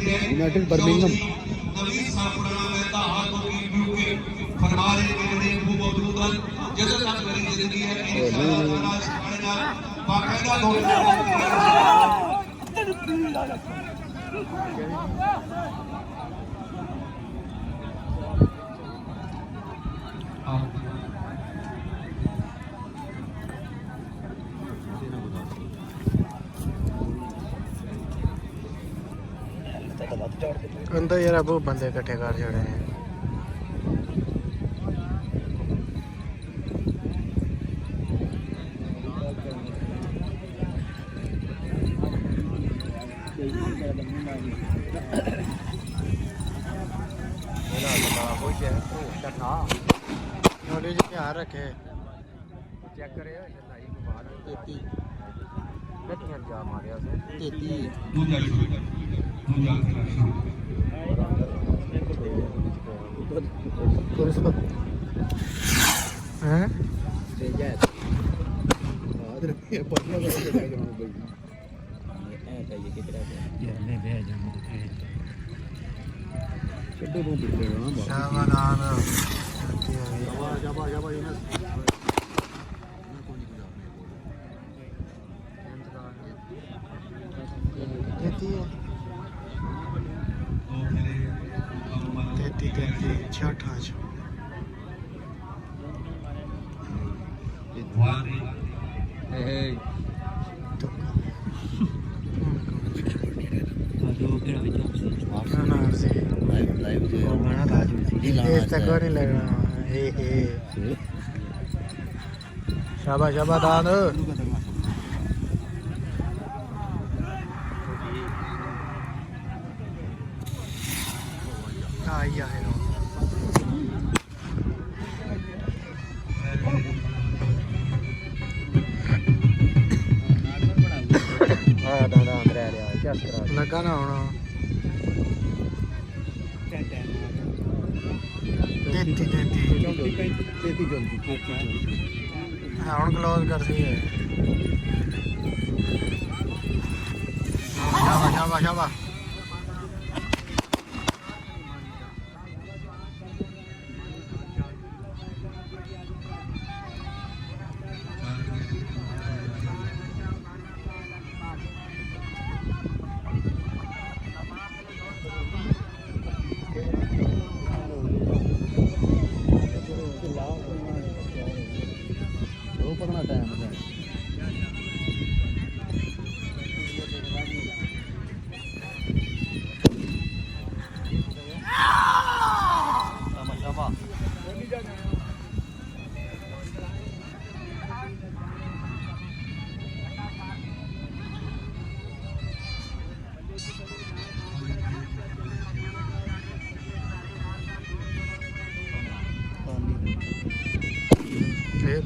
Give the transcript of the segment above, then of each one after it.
United Birmingham अंदर यार अब बंदे इकट्ठे कर छड़े हैं। नॉलेज क्या रखे चेक करे जा मारिया शाबाश शाबाश दान आई है लगा ना होना ਹੁਣ ਕਲੋਜ਼ ਕਰਦੀ ਹੈ ਸ਼ਾਬਾਸ਼ ਸ਼ਾਬਾਸ਼ ਸ਼ਾਬਾਸ਼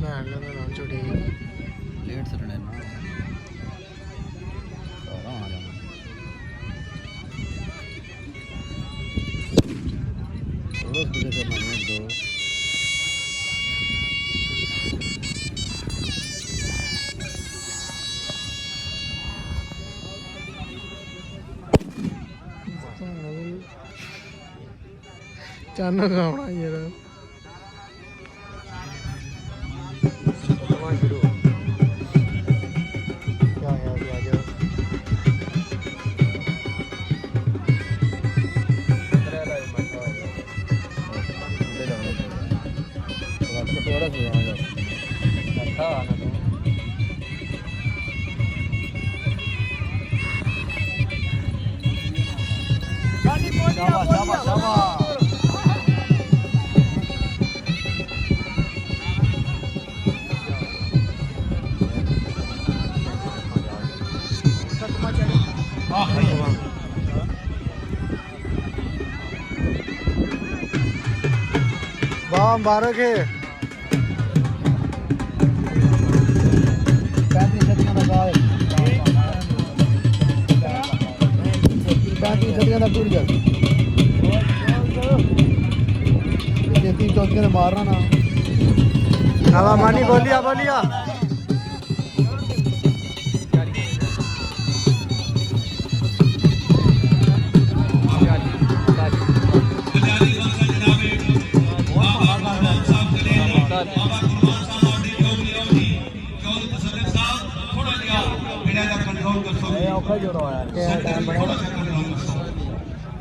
भैन का छोटी लेट सटने ना आ जाना थोड़ा सा करना है दो चाना खाना यार वाह मुबारक है 35 सदियों का गाँव 35 सदियों का टूट गया 34 मारना ना हवा मानी बोलिया बोलिया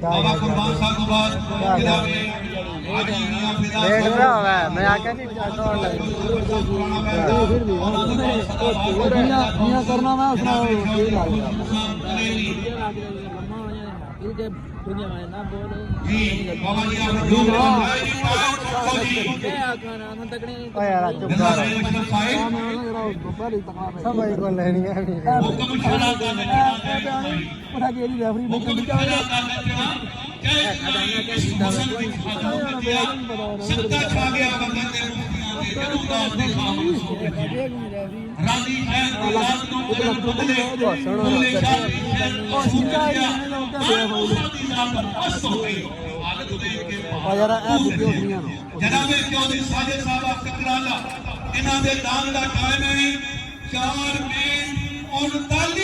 ਬਾਬਾ ਕੁਰਬਾਨ ਸਾਹਿਬ ਤੋਂ ਬਾਅਦ ਜਨਾਬ ਹਾਜੀ ਮੀਆਂ ਫਿਦਾ ਦੇਖ ਰਿਹਾ ਹੋਵੇ ਮੈਂ ਆਖਿਆ ਨਹੀਂ ਦੌੜ ਲੱਗ ਦੀਆਂ ਕਰਨਾ ਮੈਂ ਉਸਨਾ ਇਹ ਲੱਗ ਗਿਆ ਦੁਨੀਆ में ना बोलो ਜੀ ਬਾਬਾ ਜੀ ਆਪ ਜੋ ਜੀ क्या आखाना हम तकने नहीं ਓ ਯਾਰ ਚੁੱਪ ਕਰ ਸਾਹਿਬ पहले तकना में ਸਭ ਹੀ ਕੋਲ ਲੈਣੀਆਂ ਵੀ ਹੁਕਮ ਸ਼ਰਾ ਕਰ पता कि ये रेफरी ने कभी क्या ਸੱਤਾ ਛਾ ਗਿਆ ਬੰਦੇ ਦੇ ਜਦੋਂ ਦਾ ਦਿਖਾਉਂ ਰਾਜ਼ੀ ਹੈ ਰਾਤ ਨੂੰ ਬਦਲੇ ਸੁਣੋ और सीधा ही मैंने लोग क्या और यार ए बुद्धि होनियां ਜਨਾਬ ਚੌਧਰੀ ਸਾਜਦ ਸਾਹਿਬ ਕਕਰਾਲਾ ਇਹਨਾਂ ਦੇ ਦਾਨ ਦਾ ਟਾਈਮ ਹੈ 4 ਮਈ 39